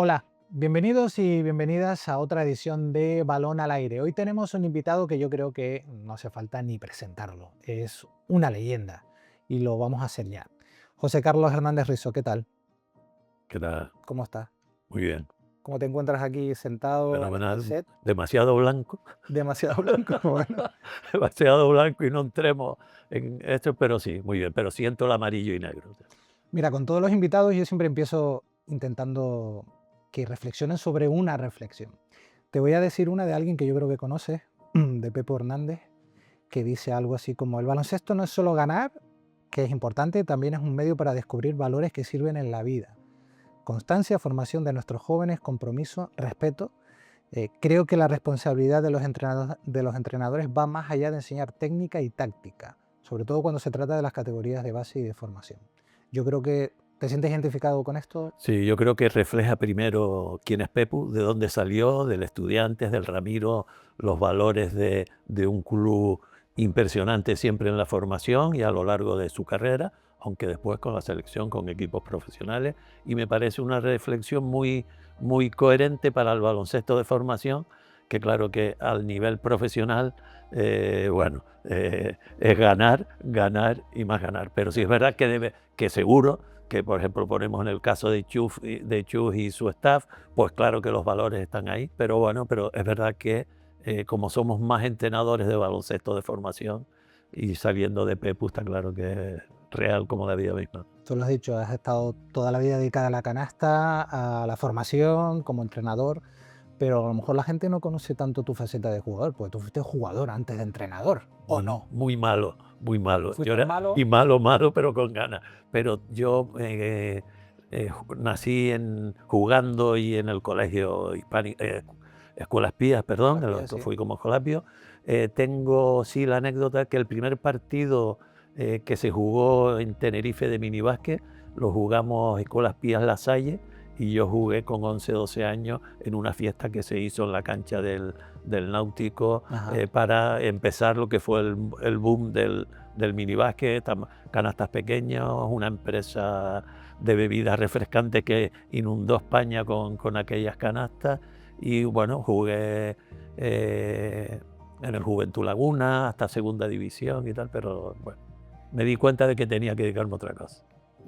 Hola, bienvenidos y bienvenidas a otra edición de Balón al Aire. Hoy tenemos un invitado que yo creo que no hace falta ni presentarlo. Es una leyenda y lo vamos a hacer ya. José Carlos Hernández Rizo, ¿qué tal? ¿Qué tal? ¿Cómo estás? Muy bien, ¿Cómo te encuentras aquí sentado en este fenomenal. set? Demasiado blanco, Demasiado blanco. Bueno, demasiado blanco y no entremos en esto, pero sí, muy bien, pero siento el amarillo y negro. mira, con todos los invitados yo siempre empiezo intentando que reflexionen sobre una reflexión. Te voy a decir una de alguien que yo creo que conoces, de Pepe Hernández, que dice algo así como: el baloncesto no es solo ganar, que es importante, también es un medio para descubrir valores que sirven en la vida. Constancia, formación de nuestros jóvenes, compromiso, respeto. Creo que la responsabilidad de los entrenadores va más allá de enseñar técnica y táctica, sobre todo cuando se trata de las categorías de base y de formación. Yo creo que te sientes identificado con esto. Sí, yo creo que refleja primero quién es Pepu, de dónde salió, del Estudiantes, del Ramiro, los valores de un club impresionante siempre en la formación y a lo largo de su carrera, aunque después con la selección, con equipos profesionales, y me parece una reflexión muy coherente para el baloncesto de formación, que claro que al nivel profesional, es ganar, ganar y más ganar. Pero sí es verdad que seguro que por ejemplo ponemos en el caso de Chus y su staff, pues claro que los valores están ahí, pero bueno, pero es verdad que como somos más entrenadores de baloncesto de formación y saliendo de Pepu está claro que es real como la vida misma. Tú lo has dicho, has estado toda la vida dedicada a la canasta, a la formación, como entrenador, pero a lo mejor la gente no conoce tanto tu faceta de jugador, porque tú fuiste jugador antes de entrenador, ¿o Muy, no? muy malo, muy malo. Yo Fuiste era, malo. y malo, malo, pero con ganas. Pero yo nací jugando y en el colegio hispánico, Escuelas Pías, perdón, Las Pías, que sí. fui como escolapio. Tengo, sí, la anécdota que el primer partido que se jugó en Tenerife de minibásquet lo jugamos Escuelas Pías La Salle y yo jugué con 11 12 años en una fiesta que se hizo en la cancha del Náutico Ajá. para empezar lo que fue el boom del minibásquet, canastas pequeñas, una empresa de bebidas refrescantes que inundó España con aquellas canastas. Y bueno, jugué en el Juventud Laguna hasta segunda división y tal, pero bueno, me di cuenta de que tenía que dedicarme a otra cosa.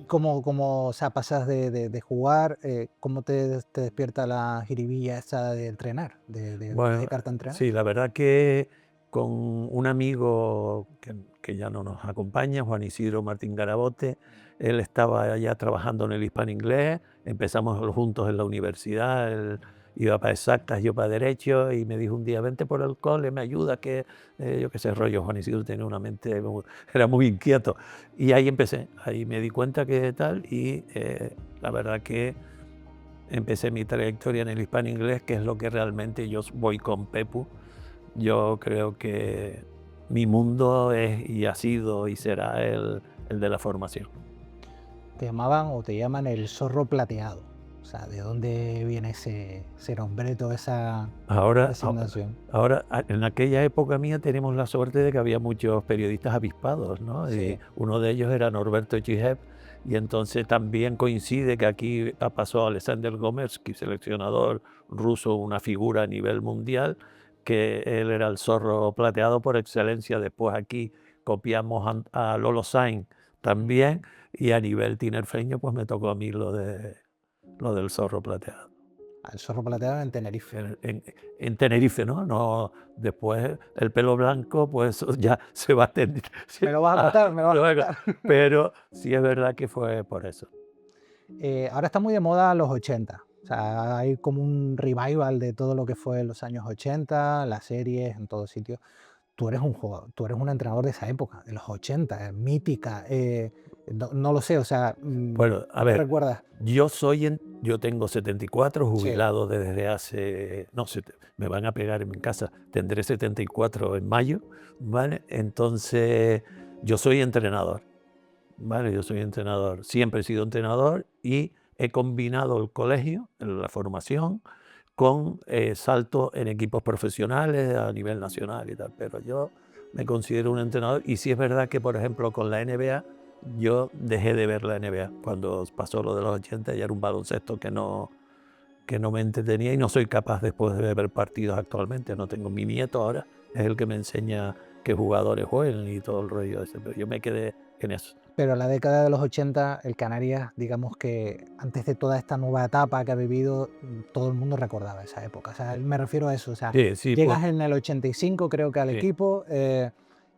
¿Cómo, o sea, pasas de jugar, cómo te despierta la jiribilla esa de entrenar, de Bueno, dedicarte a entrenar? sí, la verdad que con un amigo que ya no nos acompaña, Juan Isidro Martín Garabote, él estaba ya trabajando en el Hispano Inglés, empezamos juntos en la universidad, él iba para exactas, yo para derecho, y me dijo un día, vente por el cole, me ayuda, que yo qué sé, rollo, Juan Isidro tenía una mente, era muy inquieto. Y ahí empecé, ahí me di cuenta que tal, y la verdad que empecé mi trayectoria en el hispano inglés, que es lo que realmente yo voy con Pepu. Yo creo que mi mundo es y ha sido y será el de la formación. Te llamaban o te llaman el zorro plateado. O sea, ¿de dónde viene ese nombreto, esa Ahora, designación? en aquella época mía tenemos la suerte de que había muchos periodistas avispados, ¿no? Y Sí. uno de ellos era Norberto Chijev, y entonces también coincide que aquí ha pasado Alexander Gomersky, seleccionador ruso, una figura a nivel mundial, que él era el zorro plateado por excelencia. Después aquí copiamos a Lolo Sainz también, y a nivel tinerfeño pues me tocó a mí lo del zorro plateado. El zorro plateado en Tenerife. En Tenerife, ¿no? No, después el pelo blanco, pues eso ya se va a tener, Me lo vas a contar, me lo vas a luego, contar. pero sí es verdad que fue por eso. Ahora está muy de moda los 80. O sea, hay como un revival de todo lo que fue los años 80, las series, en todos sitios. Tú eres un jugador, tú eres un entrenador de esa época, de los 80, mítica. No lo sé, o sea, Bueno, a ¿qué ver, recuerdas? yo tengo 74, Sí. jubilado desde hace, no sé, me van a pegar en mi casa, tendré 74 en mayo, ¿vale? Entonces, yo soy entrenador. Vale, yo soy entrenador, siempre he sido entrenador y he combinado el colegio, la formación, con salto en equipos profesionales a nivel nacional y tal. Pero yo me considero un entrenador y sí es verdad que, por ejemplo, con la NBA, yo dejé de ver la NBA. Cuando pasó lo de los 80 ya era un baloncesto que no me entretenía y no soy capaz después de ver partidos actualmente. No tengo mi nieto ahora, es el que me enseña qué jugadores juegan y todo el rollo ese, pero yo me quedé en eso. Pero la década de los 80, el Canarias, digamos que antes de toda esta nueva etapa que ha vivido, todo el mundo recordaba esa época. O sea, me refiero a eso. O sea, Sí, sí, llegas en el 85, creo que al sí. equipo,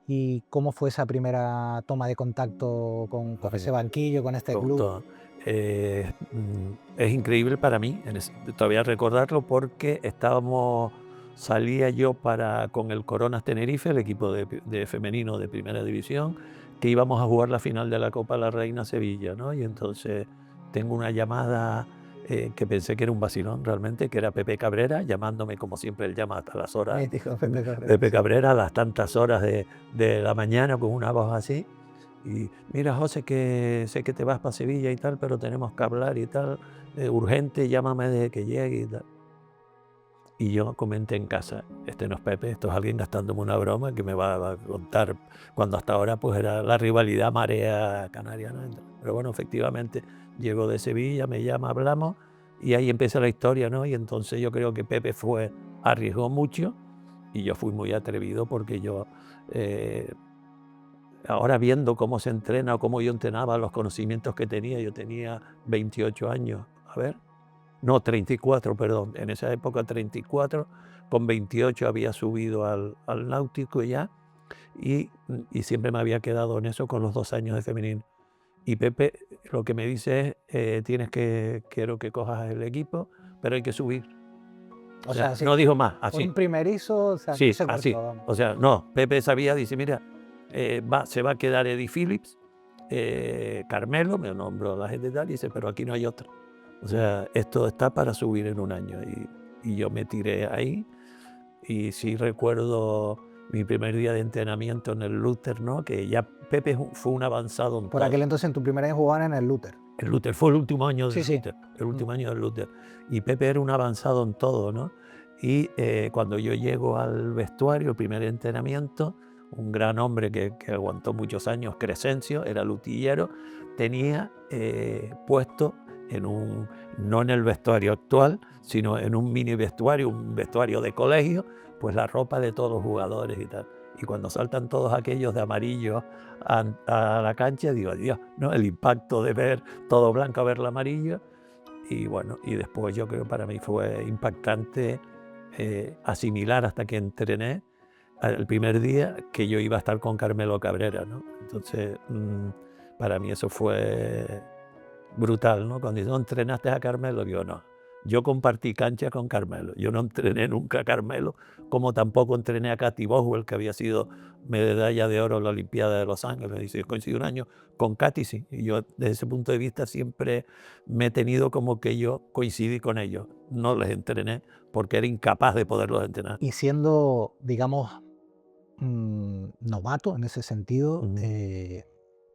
y cómo fue esa primera toma de contacto con ese banquillo, con este club. Todo. Es increíble para mí, todavía recordarlo, porque salía yo con el Coronas Tenerife, el equipo de femenino de primera división, que íbamos a jugar la final de la Copa La Reina Sevilla, ¿no? Y entonces tengo una llamada que pensé que era un vacilón realmente, que era Pepe Cabrera, llamándome como siempre él llama hasta las horas. Mítico Pepe Cabrera, Pepe sí. Cabrera a las tantas horas de la mañana con una voz así. Y mira, José, que sé que te vas para Sevilla y tal, pero tenemos que hablar y tal, urgente, llámame desde que llegue y tal. Y yo comenté en casa, este no es Pepe, esto es alguien gastándome una broma que me va a contar, cuando hasta ahora pues era la rivalidad Marea Canaria, ¿no? Pero bueno, efectivamente, llego de Sevilla, me llama, hablamos, y ahí empieza la historia, ¿no? Y entonces yo creo que Pepe arriesgó mucho, y yo fui muy atrevido porque yo... ahora viendo cómo se entrena o cómo yo entrenaba, los conocimientos que tenía, yo tenía 28 años, a ver, no, 34, perdón, en esa época 34, con 28 había subido al náutico ya y siempre me había quedado en eso con los 2 años de femenino. Y Pepe lo que me dice es, quiero que cojas el equipo, pero hay que subir. O sea, sí, no dijo más, por así. un primerizo, o sea, no Sí, se así. cortó, vamos. O sea, no, Pepe sabía, dice, mira, se va a quedar Eddie Phillips, Carmelo, me nombró la gente y tal, y dice, pero aquí no hay otra. O sea, esto está para subir en un año. Y yo me tiré ahí, y sí recuerdo mi primer día de entrenamiento en el Luther, ¿no? Que ya Pepe fue un avanzado en Por todo. aquel entonces, en tu primer año jugaban en el Luther. El Luther fue el último año del Sí, sí. Luther, el último año del Luther. Y Pepe era un avanzado en todo, ¿no? Y cuando yo llego al vestuario, el primer entrenamiento, un gran hombre que aguantó muchos años, Crescencio, era lutillero, tenía puesto no en el vestuario actual, sino en un mini vestuario, un vestuario de colegio, pues la ropa de todos los jugadores y tal. Y cuando saltan todos aquellos de amarillo a la cancha, digo, Dios, ¿no? El impacto de ver todo blanco a verlo amarillo. Y bueno, y después yo creo que para mí fue impactante asimilar hasta que entrené el primer día que yo iba a estar con Carmelo Cabrera, ¿no? Entonces, para mí eso fue brutal, ¿no? Cuando dice, ¿no entrenaste a Carmelo? Digo, no. Yo compartí cancha con Carmelo. Yo no entrené nunca a Carmelo, como tampoco entrené a Katy Boswell, que había sido medalla de oro en la Olimpiada de Los Ángeles. Dice, coincidí un año con Katy, sí. Y yo, desde ese punto de vista, siempre me he tenido como que yo coincidí con ellos. No les entrené porque era incapaz de poderlos entrenar. Y siendo, digamos, novato en ese sentido,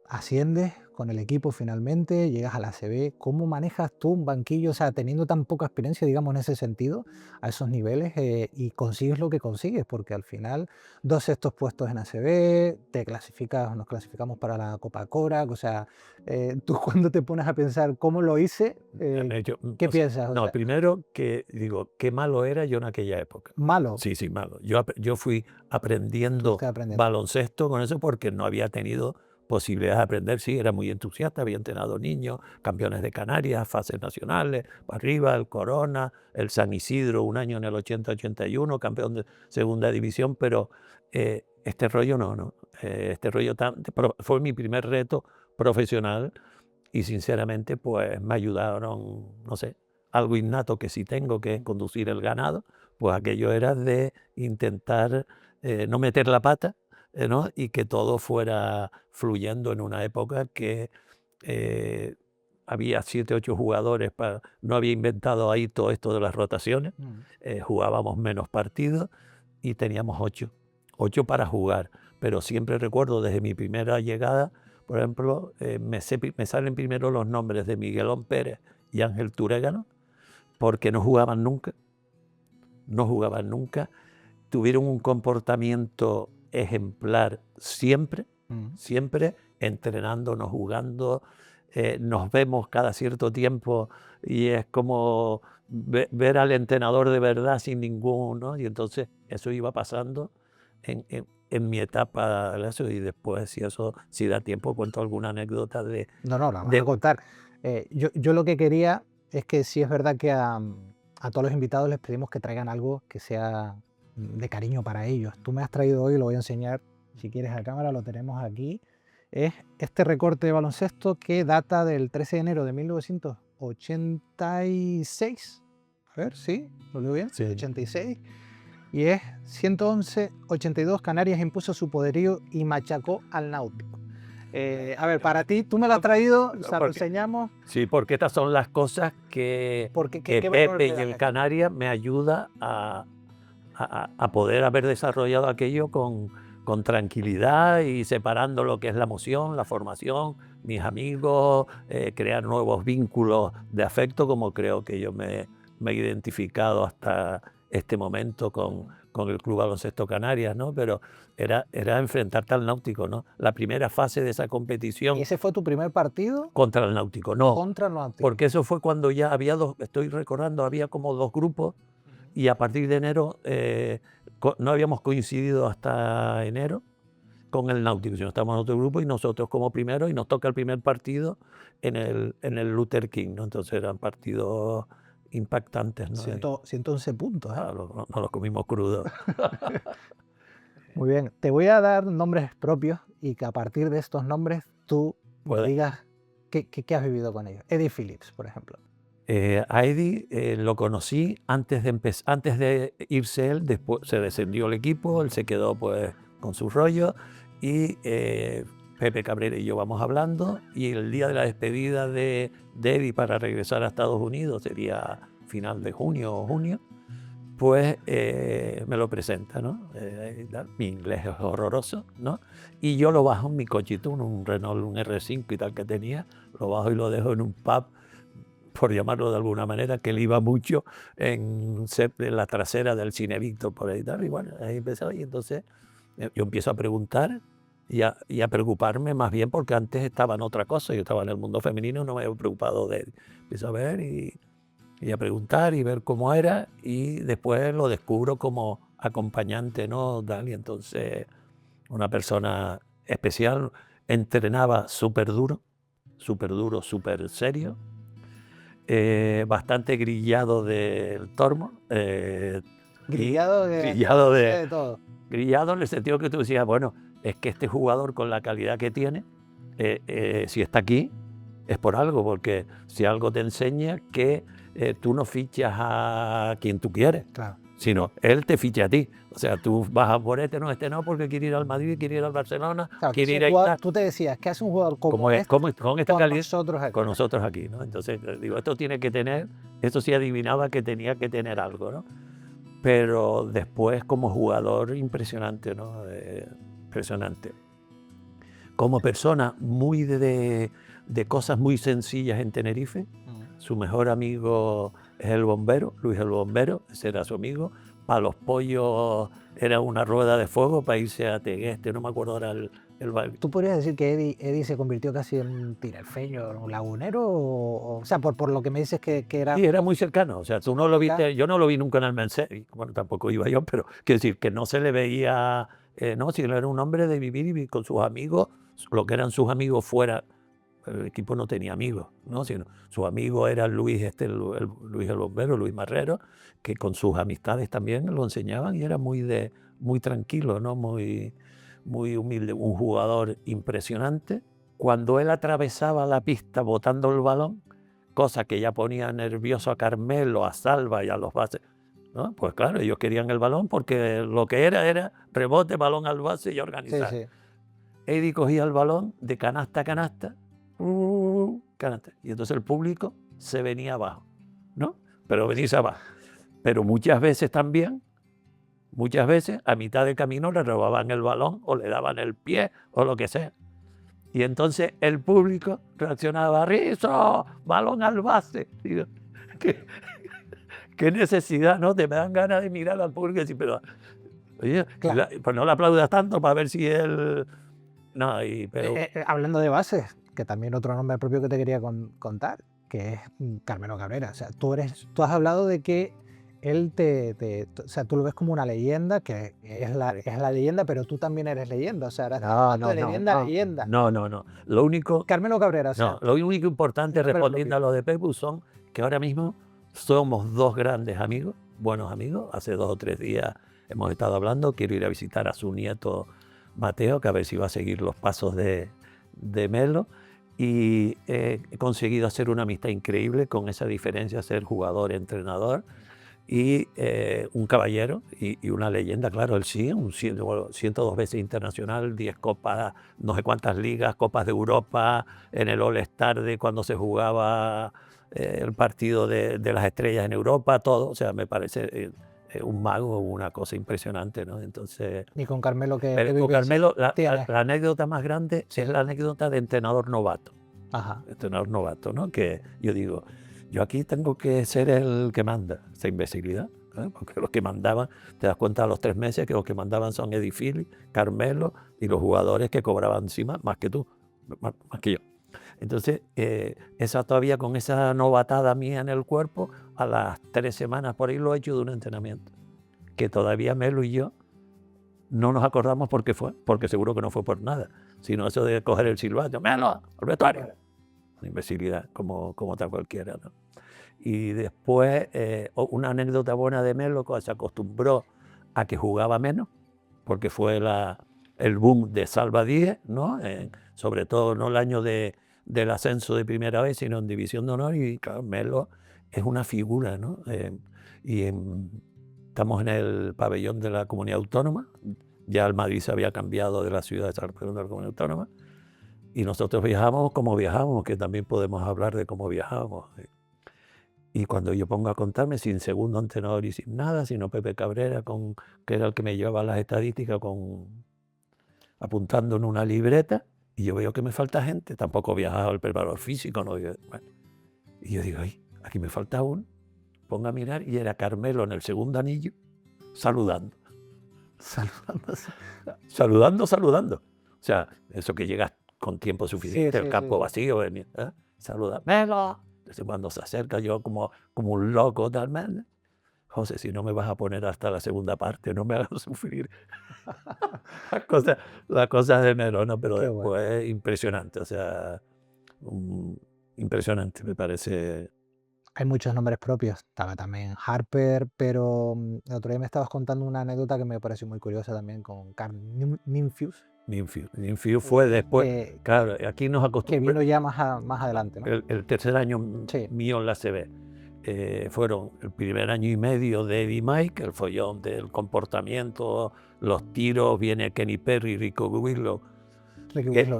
asciendes con el equipo finalmente, llegas a la ACB. ¿Cómo manejas tú un banquillo? O sea, teniendo tan poca experiencia, digamos, en ese sentido, a esos niveles, y consigues lo que consigues, porque al final, 2 sextos puestos en ACB, nos clasificamos para la Copa Cora. O sea, tú cuando te pones a pensar cómo lo hice, ¿qué piensas? O No, sea, primero que digo, qué malo era yo en aquella época. malo, Sí, sí, malo. Yo fui tú aprendiendo estás aprendiendo. baloncesto con eso porque no había tenido posibilidades de aprender. Sí, era muy entusiasta, había entrenado niños, campeones de Canarias, fases nacionales, para arriba, el Corona, el San Isidro, un año en el 80-81, campeón de segunda división, pero este rollo no. Este rollo fue mi primer reto profesional y sinceramente pues me ayudaron, no sé, algo innato que sí tengo, que es conducir el ganado, pues aquello era de intentar no meter la pata, ¿no? Y que todo fuera fluyendo en una época que había 7, 8 jugadores, no había inventado ahí todo esto de las rotaciones, jugábamos menos partidos y teníamos 8 para jugar, pero siempre recuerdo desde mi primera llegada, por ejemplo, me salen primero los nombres de Miguelón Pérez y Ángel Turégano, porque no jugaban nunca, tuvieron un comportamiento ejemplar siempre, entrenando, no jugando, nos vemos cada cierto tiempo y es como ver al entrenador de verdad sin ningún, ¿no? Y entonces eso iba pasando en mi etapa de eso, y después, si da tiempo, cuento alguna anécdota de... No, no, la vas a contar. Yo lo que quería es que sí es verdad que a todos los invitados les pedimos que traigan algo que sea de cariño para ellos. Tú me has traído hoy, lo voy a enseñar si quieres a cámara, lo tenemos aquí. Es este recorte de baloncesto que data del 13 de enero de 1986. A ver, ¿sí? ¿Lo leo bien? Sí. 86. Y es 111-82, Canarias impuso su poderío y machacó al Náutico. A ver, para ti, tú me lo has traído, o sea, lo enseñamos. Sí, porque estas son las cosas que Pepe y el Canarias me ayuda a poder haber desarrollado aquello con tranquilidad y separando lo que es la emoción, la formación, mis amigos, crear nuevos vínculos de afecto, como creo que yo me he identificado hasta este momento con el Club Baloncesto Canarias, ¿no? Pero era enfrentarte al Náutico, ¿no? La primera fase de esa competición. ¿Y ese fue tu primer partido? Contra el Náutico, no. Contra el Náutico. Porque eso fue cuando ya había estoy recordando, había como 2 grupos, y a partir de enero no habíamos coincidido hasta enero con el Náutico, sino estábamos en otro grupo y nosotros como primero, y nos toca el primer partido en el Luther King, ¿no? Entonces eran partidos impactantes, ¿no? 111 puntos, ¿eh? No los comimos crudos. Muy bien, te voy a dar nombres propios y que a partir de estos nombres tú digas qué has vivido con ellos. Eddie Phillips, por ejemplo. A Eddie lo conocí antes de irse él, después se descendió el equipo, él se quedó pues con su rollo, y Pepe Cabrera y yo vamos hablando, y el día de la despedida de Eddie para regresar a Estados Unidos, sería final de junio o junio, pues me lo presenta, ¿no? Mi inglés es horroroso, ¿no? Y yo lo bajo en mi cochito, un Renault, un R5 y tal que tenía, lo bajo y lo dejo en un pub, por llamarlo de alguna manera, que él iba mucho en la trasera del Cine Víctor, por ahí y tal. Y bueno, ahí empezó, y entonces yo empiezo a preguntar y a preocuparme más bien, porque antes estaba en otra cosa, yo estaba en el mundo femenino, no me había preocupado de él. Empiezo a ver y a preguntar y ver cómo era, y después lo descubro como acompañante, ¿no? Y entonces, una persona especial, entrenaba súper duro, súper serio, bastante grillado del tormo. Grillado de todo. Grillado en el sentido que tú decías, bueno, es que este jugador con la calidad que tiene, si está aquí, es por algo, porque si algo te enseña que tú no fichas a quien tú quieres, claro, sino él te ficha a ti. O sea, tú vas a por este no, porque quiere ir al Madrid, quiere ir al Barcelona, claro, quiere ir a Italia. Tú te decías, ¿qué hace un jugador con esta calidad con nosotros aquí, ¿no? Entonces, digo, esto tiene que tener, esto sí adivinaba que tenía que tener algo, ¿no? Pero después, como jugador, impresionante, ¿no? Impresionante. Como persona, muy de cosas muy sencillas en Tenerife. Su mejor amigo es el bombero, Luis el bombero, ese era su amigo. Para los pollos era una rueda de fuego para irse a Tegueste, no me acuerdo ahora el ¿Tú podrías decir que Eddie se convirtió casi en un tinerfeño, un lagunero? O sea, por lo que me dices que era... Sí, era muy cercano. O sea, tú no lo viste, yo no lo vi nunca en el Mercedes, bueno, tampoco iba yo, pero quiero decir que no se le veía, no, si él era un hombre de vivir y con sus amigos, lo que eran sus amigos fuera. El equipo no tenía amigos, ¿no? Sino su amigo era Luis, Luis el bombero, Luis Marrero, que con sus amistades también lo enseñaban, y era muy tranquilo, ¿no? Muy humilde, un jugador impresionante. Cuando él atravesaba la pista botando el balón, cosa que ya ponía nervioso a Carmelo, a Salva y a los bases, ¿no? Pues claro, ellos querían el balón porque lo que era rebote, balón al base y organizar. Sí. Eddie cogía el balón de canasta a canasta, canasta, y entonces el público se venía abajo, ¿no? Pero venirse abajo. Pero muchas veces también, a mitad de camino le robaban el balón o le daban el pie o lo que sea. Y entonces el público reaccionaba, ¡Rizo! ¡Balón al base! Digo, ¿qué necesidad, no? Te me dan ganas de mirar al público y decir, pero, oye, claro, pues no le aplaudas tanto para ver si él... No, pero... hablando de bases, que también otro nombre propio que te quería contar, que es Carmelo Cabrera. O sea, tú has hablado de que él o sea, tú lo ves como una leyenda, que es la leyenda, pero tú también eres leyenda. O sea, eres de leyenda a leyenda. No. Lo único, Carmelo Cabrera, o sea, lo único importante nombre respondiendo propio. a lo de Pepu son que ahora mismo somos dos grandes amigos, buenos amigos. Hace 2 o 3 días hemos estado hablando. Quiero ir a visitar a su nieto Mateo, que a ver si va a seguir los pasos de Melo. Y he conseguido hacer una amistad increíble con esa diferencia, ser jugador-entrenador. Y un caballero y una leyenda, claro, él sí, 102 veces internacional, 10 copas, no sé cuántas ligas, copas de Europa, en el All-Star de cuando se jugaba el partido de las estrellas en Europa, todo. O sea, me parece un mago, una cosa impresionante, ¿no? Entonces, Y con Carmelo pero con Carmelo, la tienes. anécdota más grande es la anécdota de entrenador novato. Ajá. Entrenador novato, ¿no? Que yo digo, yo aquí tengo que ser el que manda, esa imbecilidad, ¿eh? Porque los que mandaban, te das cuenta a los 3 meses que los que mandaban son Eddie Philly, Carmelo y los jugadores que cobraban encima más que tú, más que yo. Entonces, esa todavía con esa novatada mía en el cuerpo, a las 3 semanas por ahí lo he hecho de un entrenamiento, que todavía Melo y yo no nos acordamos por qué fue, porque seguro que no fue por nada, sino eso de coger el silbato, Melo, al vestuario. Una imbecilidad como otra cualquiera, ¿no? Y después, una anécdota buena de Melo, que se acostumbró a que jugaba menos, porque fue el boom de Salva Díez, ¿no? Sobre todo no el año del ascenso de primera vez, sino en División de Honor, y claro, Melo es una figura, ¿no? Estamos en el pabellón de la Comunidad Autónoma, ya el Madrid se había cambiado de la ciudad de San Pedro de la Comunidad Autónoma, y nosotros viajamos como viajamos, que también podemos hablar de cómo viajamos. Y cuando yo pongo a contarme, sin segundo entrenador y sin nada, sino Pepe Cabrera, que era el que me llevaba las estadísticas, apuntando en una libreta, y yo veo que me falta gente, tampoco viajaba el preparador físico, ¿no? Bueno, y yo digo, ay, aquí me falta uno, pongo a mirar, y era Carmelo en el segundo anillo, saludando. Saludando. O sea, eso que llegas con tiempo suficiente, el campo vacío, saluda, Melo. Entonces cuando se acerca yo como un loco, tal, José, si no me vas a poner hasta la segunda parte, no me hagas sufrir. Las cosas de Melo, ¿no? Pero Qué después bueno. impresionante, o sea, impresionante, me parece. Hay muchos nombres propios. Estaba también Harper, pero el otro día me estabas contando una anécdota que me pareció muy curiosa también con Carl Ninfius. Ninfius fue después, claro, aquí nos Que acostumbramos. vino ya más adelante, ¿no? El tercer año Sí. mío en la CB. Fueron el primer año y medio de Eddie Mike, el follón del comportamiento, los tiros, viene Kenny Perry, Ricky Willow,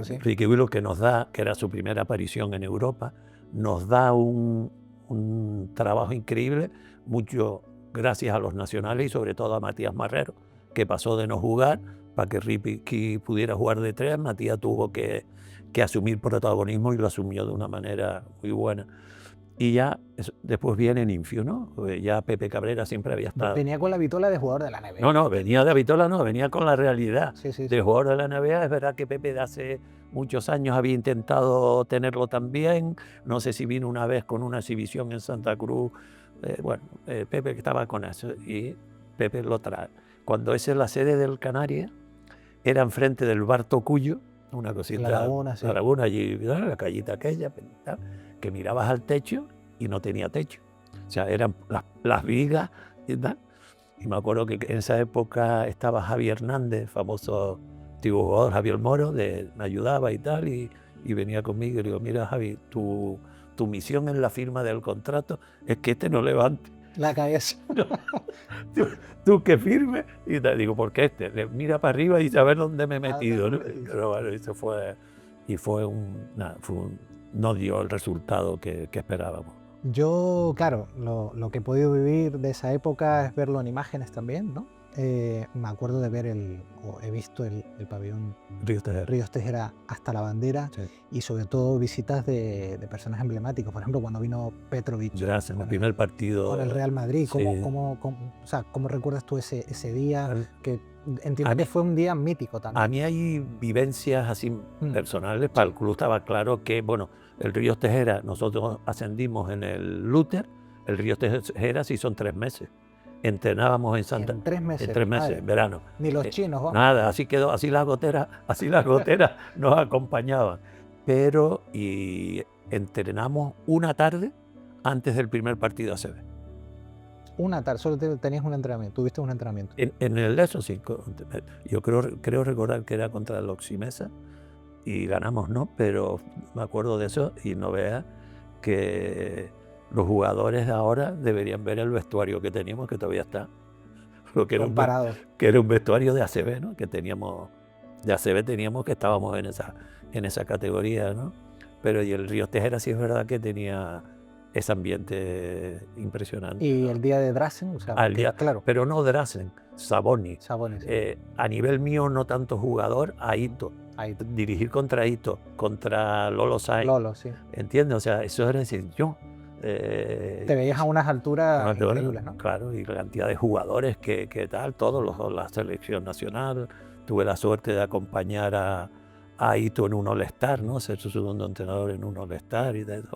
sí. Ricky Willow, que nos da, que era su primera aparición en Europa, nos da un trabajo increíble, mucho gracias a los nacionales y sobre todo a Matías Marrero, que pasó de no jugar para que Ricky pudiera jugar de 3. Matías tuvo que asumir protagonismo y lo asumió de una manera muy buena. Y ya después viene Ninfius, ¿no? Ya Pepe Cabrera siempre había estado. Venía con la vitola de jugador de la NBA. No, venía de Avitola, no, venía con la realidad de jugador de la NBA. Es verdad que Pepe de hace muchos años había intentado tenerlo también. No sé si vino una vez con una exhibición en Santa Cruz. Pepe estaba con eso y Pepe lo trae. Cuando esa es la sede del Canarias, era enfrente del bar Tocuyo, una cosita, La Laguna, sí. La Laguna, allí, la callita aquella, que mirabas al techo y no tenía techo. O sea, eran las vigas y tal. Y me acuerdo que en esa época estaba Javier Hernández, famoso antiguo jugador, Javier Moro, me ayudaba y tal, y venía conmigo y le digo, mira Javi, tu misión en la firma del contrato es que no levante la cabeza. tú que firme, y te digo, ¿por qué mira para arriba y saber dónde me he metido, ¿no? Pero bueno, eso fue no dio el resultado que esperábamos. Yo, claro, lo que he podido vivir de esa época es verlo en imágenes también, ¿no? Me acuerdo de ver he visto el pabellón Ríos Tejera hasta la bandera, sí. Y sobre todo visitas de personas emblemáticos. Por ejemplo, cuando vino Petrovic en el primer partido con el Real Madrid. Sí. ¿Cómo recuerdas tú ese día? Que entiendo que fue un día mítico también. A mí hay vivencias así personales. Para el club estaba claro que, bueno, el Ríos Tejera, nosotros ascendimos en el Luther, el Ríos Tejera sí son 3 meses. Entrenábamos en Santa... En 3 meses. En 3 meses, en verano. Ni los chinos, vamos. Nada, así quedó, así las goteras nos acompañaban. Pero y entrenamos una tarde antes del primer partido ACB. Una tarde, solo tenías un entrenamiento, tuviste un entrenamiento. En el eso sí, yo creo recordar que era contra el Oximesa y ganamos, ¿no? Pero me acuerdo de eso y no veas que los jugadores de ahora deberían ver el vestuario que teníamos, que todavía está. Lo que era un vestuario de ACB, ¿no? Que teníamos, de ACB teníamos que estábamos en esa categoría, ¿no? Pero y el Ríos Tejera sí es verdad que tenía ese ambiente impresionante. Y el día de Drazen, o sea, claro. Pero no Drazen, Saboni. Sí. A nivel mío no tanto jugador, Aito. Dirigir contra Aito, contra Lolo Sainz. Lolo, sí. ¿Entiendes? O sea, eso era decir, yo... te veías a unas alturas increíbles, ¿no? Claro, y la cantidad de jugadores que tal, todos la selección nacional. Tuve la suerte de acompañar a Aito en un All-Star, ¿no? Ser su segundo entrenador en un All-Star y tal.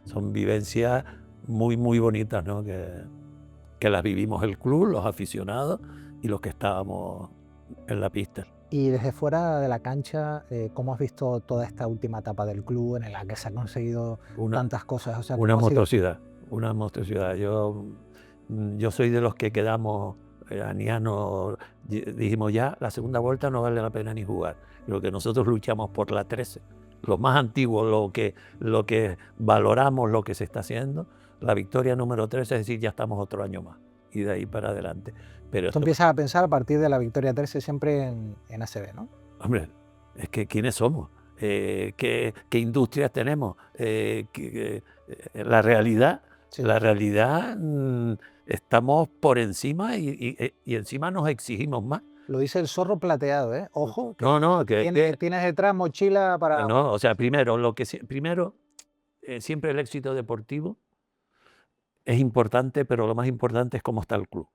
Son vivencias muy, muy bonitas, ¿no? Que las vivimos el club, los aficionados y los que estábamos en la pista. Y desde fuera de la cancha, ¿cómo has visto toda esta última etapa del club en la que se han conseguido tantas cosas? O sea, una monstruosidad. Yo soy de los que quedamos anianos, dijimos ya, la segunda vuelta no vale la pena ni jugar. Lo que nosotros luchamos por la 13. Lo más antiguo, lo que valoramos, lo que se está haciendo, la victoria número 13, es decir, ya estamos otro año más y de ahí para adelante. Pero tú empiezas a pensar a partir de la victoria 13 siempre en ACB, ¿no? Hombre, es que ¿quiénes somos? ¿Qué industrias tenemos? La realidad, sí. La realidad, estamos por encima y encima nos exigimos más. Lo dice el zorro plateado, ¿eh? Ojo, que tienes detrás mochila para... No, o sea, primero, siempre el éxito deportivo es importante, pero lo más importante es cómo está el club.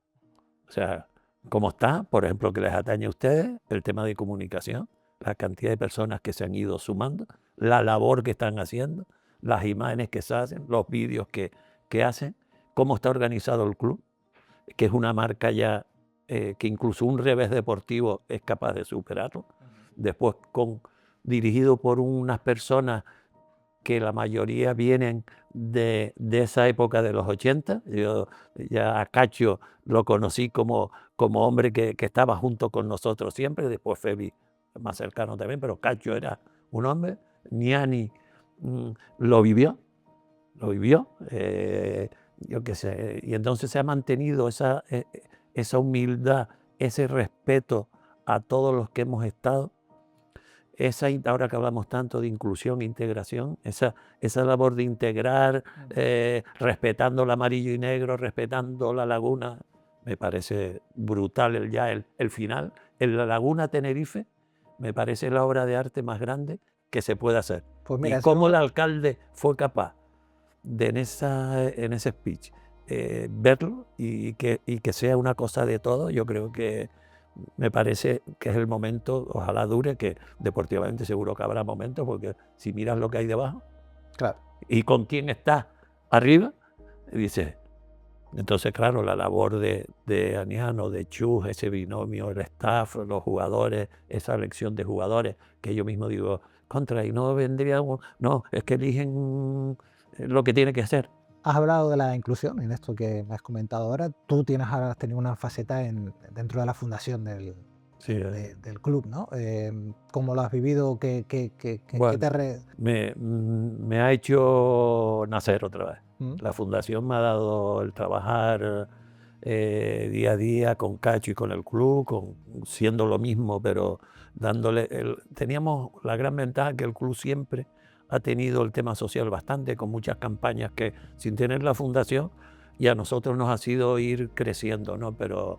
O sea, cómo está, por ejemplo, que les atañe a ustedes, el tema de comunicación, la cantidad de personas que se han ido sumando, la labor que están haciendo, las imágenes que se hacen, los vídeos que hacen, cómo está organizado el club, que es una marca ya que incluso un revés deportivo es capaz de superarlo. Después, dirigido por unas personas que la mayoría vienen de esa época de los 80. Yo ya a Cacho lo conocí como hombre que estaba junto con nosotros siempre, después Febi más cercano también, pero Cacho era un hombre. Niani lo vivió, yo qué sé, y entonces se ha mantenido esa humildad, ese respeto a todos los que hemos estado. Ahora que hablamos tanto de inclusión e integración, esa labor de integrar, respetando el amarillo y negro, respetando la laguna, me parece brutal el final. En la Laguna Tenerife me parece la obra de arte más grande que se puede hacer. Pues mira, y cómo el alcalde fue capaz de en ese speech verlo y que sea una cosa de todo, yo creo que me parece que es el momento, ojalá dure, que deportivamente seguro que habrá momentos, porque si miras lo que hay debajo, claro, y con quién está arriba, dices, entonces claro, la labor de Aniano, de Chus, ese binomio, el staff, los jugadores, esa elección de jugadores, que yo mismo digo, y no vendríamos, no, es que eligen lo que tiene que hacer. Has hablado de la inclusión en esto que me has comentado ahora. Tú has tenido una faceta dentro de la fundación del club, ¿no? ¿Cómo lo has vivido? Me ha hecho nacer otra vez. La fundación me ha dado el trabajar día a día con Cacho y con el club, siendo lo mismo, pero dándole... Teníamos la gran ventaja que el club siempre ha tenido el tema social bastante, con muchas campañas que sin tener la fundación y a nosotros nos ha sido ir creciendo, ¿no? Pero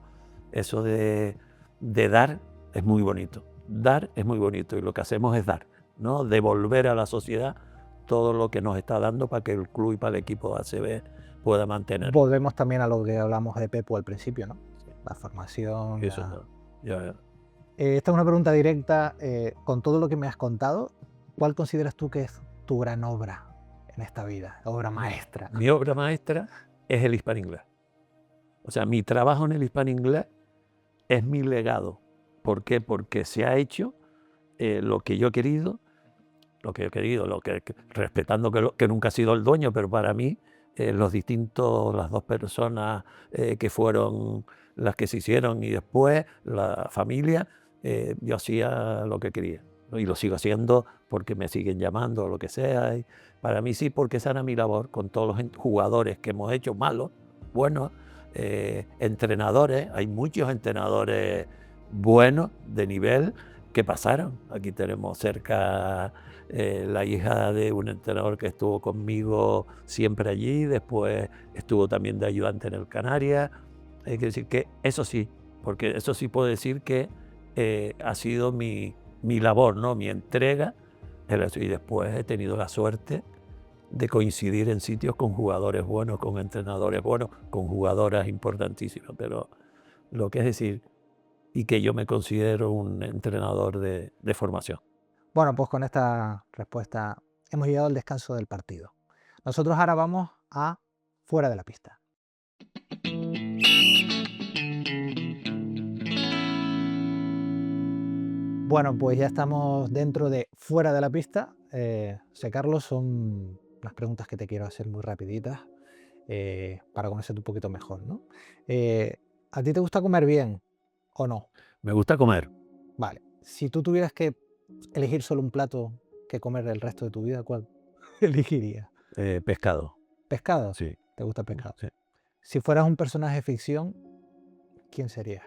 eso de dar es muy bonito. Dar es muy bonito y lo que hacemos es dar, ¿no? Devolver a la sociedad todo lo que nos está dando para que el club y para el equipo de ACB pueda mantener. Volvemos también a lo que hablamos de Pepo al principio, ¿no? La formación. Ya, Esta es una pregunta directa. Con todo lo que me has contado, ¿cuál consideras tú que es tu gran obra en esta vida? Obra maestra. mi obra maestra es el Hispaninglés. O sea, mi trabajo en el Hispaninglés es mi legado. ¿Por qué? Porque se ha hecho lo que yo he querido, respetando que nunca he sido el dueño, pero para mí las dos personas que fueron las que se hicieron y después la familia, yo hacía lo que quería, ¿no? Y lo sigo haciendo porque me siguen llamando o lo que sea. Y para mí sí, porque esa era mi labor con todos los jugadores que hemos hecho, malos, buenos, entrenadores. Hay muchos entrenadores buenos de nivel que pasaron. Aquí tenemos cerca la hija de un entrenador que estuvo conmigo siempre allí, después estuvo también de ayudante en el Canarias. Hay que decir que eso sí, porque eso sí puedo decir que ha sido mi labor, ¿no? Mi entrega. Y después he tenido la suerte de coincidir en sitios con jugadores buenos, con entrenadores buenos, con jugadoras importantísimas. Pero lo que es decir, y que yo me considero un entrenador de formación. Bueno, pues con esta respuesta hemos llegado al descanso del partido. Nosotros ahora vamos a fuera de la pista. Bueno, pues ya estamos dentro de fuera de la pista. José Carlos, son las preguntas que te quiero hacer muy rapiditas para conocerte un poquito mejor, ¿no? ¿A ti te gusta comer bien o no? Me gusta comer. Vale. Si tú tuvieras que elegir solo un plato que comer el resto de tu vida, ¿cuál elegirías? Pescado, ¿Pescado? sí. ¿Te gusta el pescado? Sí. Si fueras un personaje de ficción, ¿quién serías?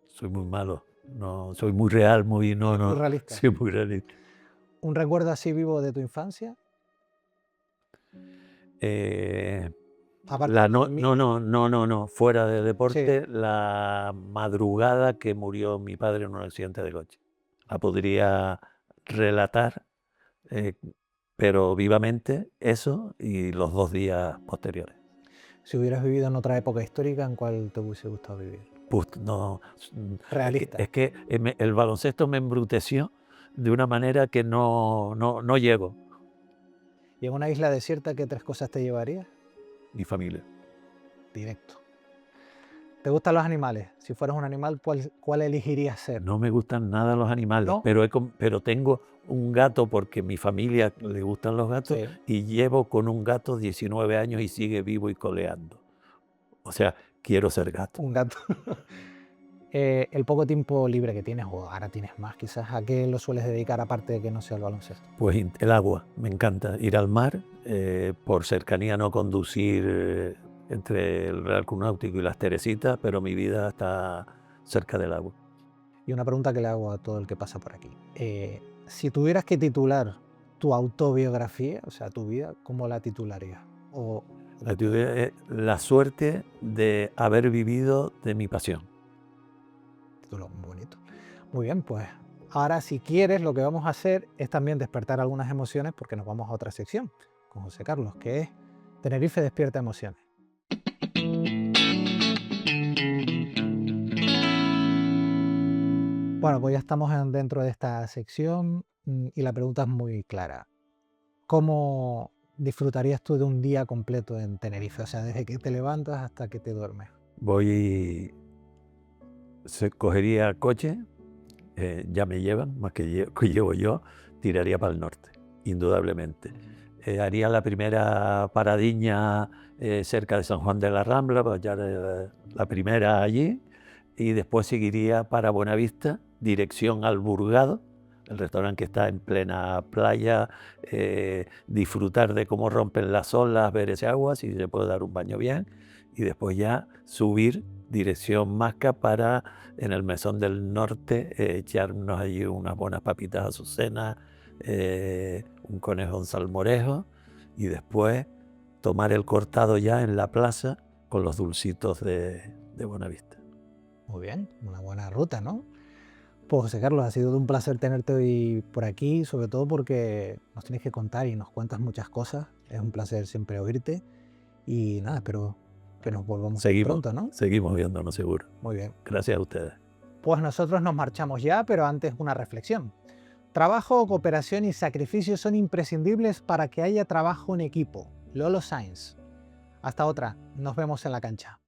Soy muy malo. No, soy muy real, Muy no, realista. soy muy realista. ¿Un recuerdo así vivo de tu infancia? Aparte No, fuera de Sí. deporte, la madrugada que murió mi padre en un accidente de coche. La podría relatar, eh, pero vivamente, eso y los 2 días posteriores. Si hubieras vivido en otra época histórica, ¿en cuál te hubiese gustado vivir? No, Realista. es que el baloncesto me embruteció de una manera que no llego. ¿Y en una isla desierta qué 3 cosas te llevarías? Mi familia. Directo. ¿Te gustan los animales? Si fueras un animal, ¿cuál elegirías ser? No me gustan nada los animales, ¿No? pero tengo un gato porque mi familia le gustan los gatos Sí. y llevo con un gato 19 años y sigue vivo y coleando. O sea, quiero ser gato. Un gato. El poco tiempo libre que tienes, o ahora tienes más quizás, ¿a qué lo sueles dedicar aparte de que no sea el baloncesto? Pues el agua, me encanta ir al mar, por cercanía no conducir entre el Real Club Náutico y Las Teresitas, pero mi vida está cerca del agua. Y una pregunta que le hago a todo el que pasa por aquí. Si tuvieras que titular tu autobiografía, o sea, tu vida, ¿cómo la titularías? La suerte de haber vivido de mi pasión. Título muy bonito. Muy bien, pues ahora si quieres lo que vamos a hacer es también despertar algunas emociones porque nos vamos a otra sección con José Carlos, que es Tenerife despierta emociones. Bueno, pues ya estamos dentro de esta sección y la pregunta es muy clara. ¿Cómo disfrutarías tú de un día completo en Tenerife? O sea, desde que te levantas hasta que te duermes. Cogería coche, ya me llevan, más que llevo yo, tiraría para el norte, indudablemente. Haría la primera paradiña cerca de San Juan de la Rambla, pues ya la primera allí, y después seguiría para Buenavista, dirección al Burgado, el restaurante que está en plena playa, disfrutar de cómo rompen las olas, ver ese agua, si se puede dar un baño bien, y después ya subir dirección Masca para en el Mesón del Norte echarnos allí unas buenas papitas azucenas, un conejo en salmorejo y después tomar el cortado ya en la plaza con los dulcitos de Buenavista. Muy bien, una buena ruta, ¿no? Pues José Carlos, ha sido un placer tenerte hoy por aquí, sobre todo porque nos tienes que contar y nos cuentas muchas cosas. Es un placer siempre oírte y nada, espero Que nos volvamos Seguimos, pronto, ¿no? seguimos viéndonos seguro. Muy bien. Gracias a ustedes. Pues nosotros nos marchamos ya, pero antes una reflexión. Trabajo, cooperación y sacrificio son imprescindibles para que haya trabajo en equipo. Lolo Sainz. Hasta otra. Nos vemos en la cancha.